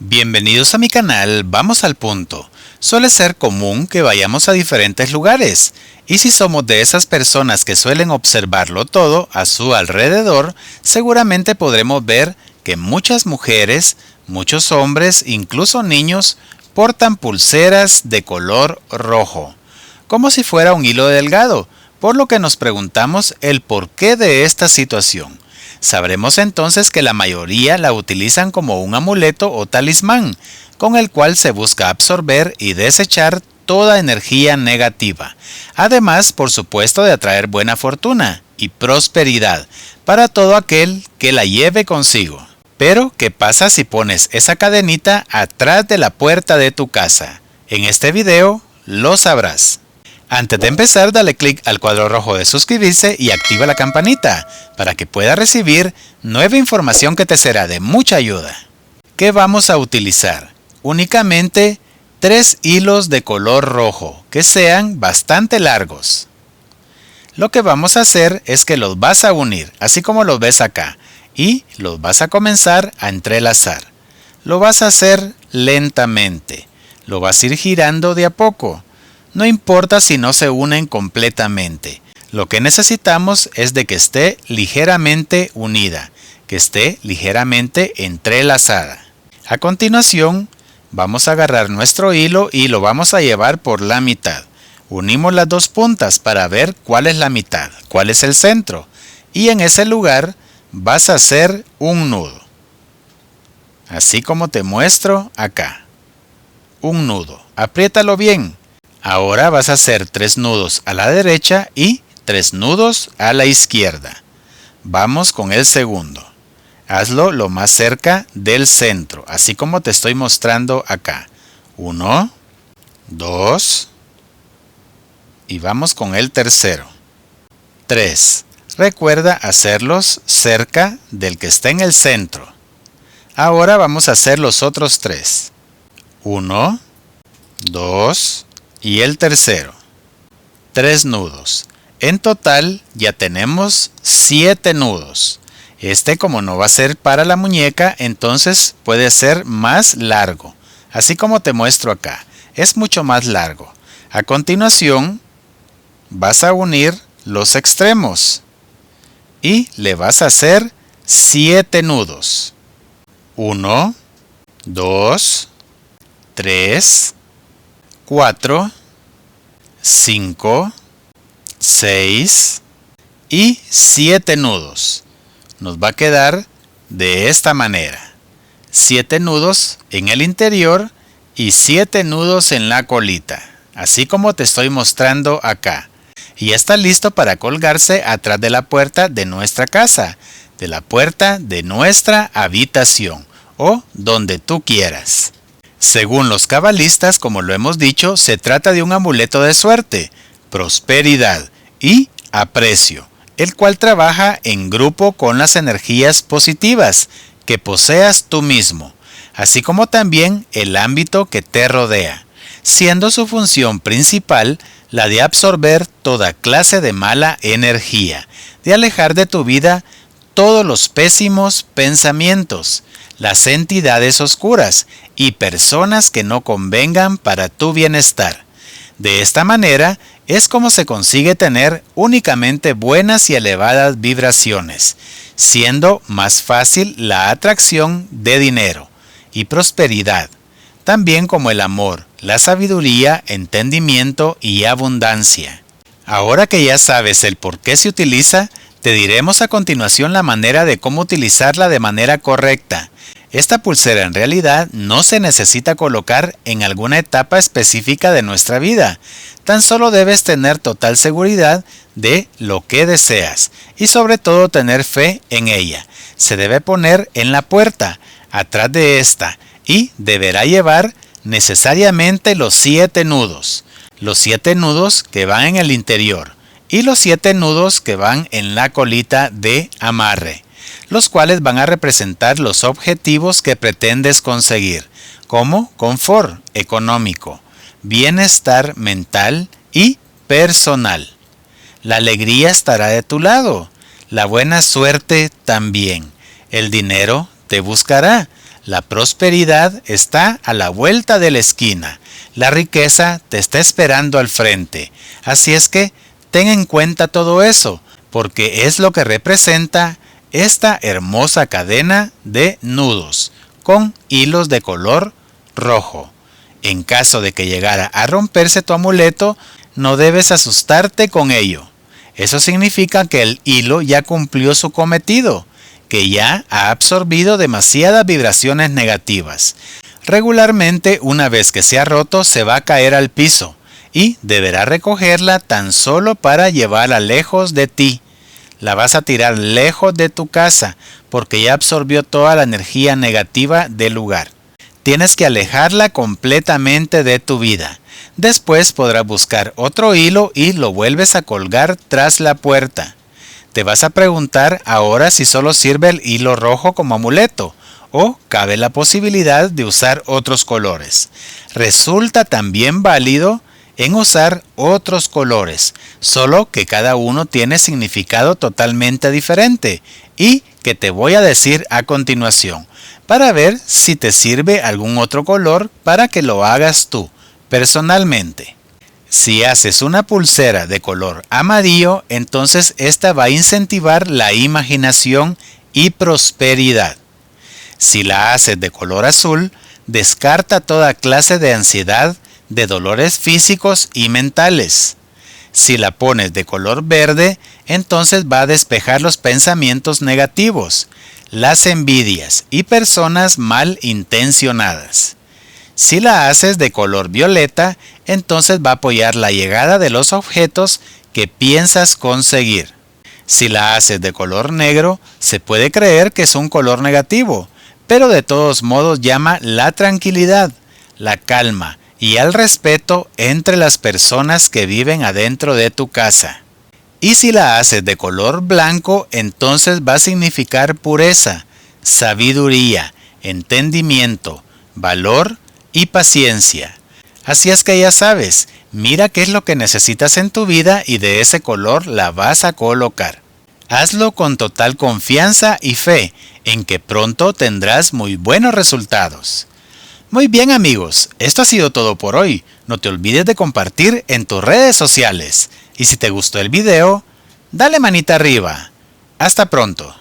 Bienvenidos a mi canal, vamos al punto. Suele ser común que vayamos a diferentes lugares, y si somos de esas personas que suelen observarlo todo a su alrededor, seguramente podremos ver que muchas mujeres, muchos hombres, incluso niños, portan pulseras de color rojo, como si fuera un hilo delgado, por lo que nos preguntamos el porqué de esta situación. Sabremos entonces que la mayoría la utilizan como un amuleto o talismán, con el cual se busca absorber y desechar toda energía negativa. Además, por supuesto, de atraer buena fortuna y prosperidad para todo aquel que la lleve consigo. Pero, ¿qué pasa si pones esa cadenita atrás de la puerta de tu casa? En este video lo sabrás. Antes de empezar, dale clic al cuadro rojo de suscribirse y activa la campanita para que puedas recibir nueva información que te será de mucha ayuda. ¿Qué vamos a utilizar? Únicamente 3 hilos de color rojo que sean bastante largos. Lo que vamos a hacer es que los vas a unir, así como los ves acá, y los vas a comenzar a entrelazar. Lo vas a hacer lentamente, lo vas a ir girando de a poco. No importa si no se unen completamente. Lo que necesitamos es de que esté ligeramente unida, que esté ligeramente entrelazada. A continuación, vamos a agarrar nuestro hilo y lo vamos a llevar por la mitad. Unimos las dos puntas para ver cuál es la mitad, cuál es el centro. Y en ese lugar vas a hacer un nudo. Así como te muestro acá. Un nudo. Apriétalo bien. Ahora vas a hacer 3 nudos a la derecha y 3 nudos a la izquierda. Vamos con el segundo. Hazlo lo más cerca del centro, así como te estoy mostrando acá. 1, 2 y vamos con el tercero. 3. Recuerda hacerlos cerca del que está en el centro. Ahora vamos a hacer los otros 3. 1, 2 y el tercero. 3 nudos. En total ya tenemos 7 nudos. Este, como no va a ser para la muñeca, entonces puede ser más largo. Así como te muestro acá. Es mucho más largo. A continuación, vas a unir los extremos. Y le vas a hacer 7 nudos. 1, 2, 3, 4, 5, 6 y 7 nudos. Nos va a quedar de esta manera. 7 nudos en el interior y 7 nudos en la colita, así como te estoy mostrando acá. Y está listo para colgarse atrás de la puerta de nuestra casa, de la puerta de nuestra habitación o donde tú quieras. Según los cabalistas, como lo hemos dicho, se trata de un amuleto de suerte, prosperidad y aprecio, el cual trabaja en grupo con las energías positivas que poseas tú mismo, así como también el ámbito que te rodea, siendo su función principal la de absorber toda clase de mala energía, de alejar de tu vida todos los pésimos pensamientos, las entidades oscuras y personas que no convengan para tu bienestar. De esta manera es como se consigue tener únicamente buenas y elevadas vibraciones, siendo más fácil la atracción de dinero y prosperidad, también como el amor, la sabiduría, entendimiento y abundancia. Ahora que ya sabes el por qué se utiliza, te diremos a continuación la manera de cómo utilizarla de manera correcta. Esta pulsera en realidad no se necesita colocar en alguna etapa específica de nuestra vida. Tan solo debes tener total seguridad de lo que deseas y sobre todo tener fe en ella. Se debe poner en la puerta, atrás de esta, y deberá llevar necesariamente los 7 nudos. Los 7 nudos que van en el interior y los 7 nudos que van en la colita de amarre, los cuales van a representar los objetivos que pretendes conseguir, como confort económico, bienestar mental y personal. La alegría estará de tu lado, la buena suerte también, el dinero te buscará, La prosperidad está a la vuelta de la esquina. La riqueza te está esperando al frente. Así es que ten en cuenta todo eso, porque es lo que representa esta hermosa cadena de nudos con hilos de color rojo. En caso de que llegara a romperse tu amuleto, no debes asustarte con ello. Eso significa que el hilo ya cumplió su cometido, que ya ha absorbido demasiadas vibraciones negativas. Regularmente, una vez que se ha roto, se va a caer al piso y deberás recogerla tan solo para llevarla lejos de ti. La vas a tirar lejos de tu casa porque ya absorbió toda la energía negativa del lugar. Tienes que alejarla completamente de tu vida. Después podrás buscar otro hilo y lo vuelves a colgar tras la puerta. Te vas a preguntar ahora si solo sirve el hilo rojo como amuleto o cabe la posibilidad de usar otros colores. Resulta también válido en usar otros colores, solo que cada uno tiene significado totalmente diferente y que te voy a decir a continuación, para ver si te sirve algún otro color para que lo hagas tú, personalmente. Si haces una pulsera de color amarillo, entonces esta va a incentivar la imaginación y prosperidad. Si la haces de color azul, descarta toda clase de ansiedad, de dolores físicos y mentales. Si la pones de color verde, entonces va a despejar los pensamientos negativos, las envidias y personas mal intencionadas. Si la haces de color violeta, entonces va a apoyar la llegada de los objetos que piensas conseguir. Si la haces de color negro, se puede creer que es un color negativo, pero de todos modos llama la tranquilidad, la calma y el respeto entre las personas que viven adentro de tu casa. Y si la haces de color blanco, entonces va a significar pureza, sabiduría, entendimiento, valor y paciencia. Así es que ya sabes, mira qué es lo que necesitas en tu vida y de ese color la vas a colocar. Hazlo con total confianza y fe en que pronto tendrás muy buenos resultados. Muy bien amigos, esto ha sido todo por hoy. No te olvides de compartir en tus redes sociales. Y si te gustó el video, dale manita arriba. Hasta pronto.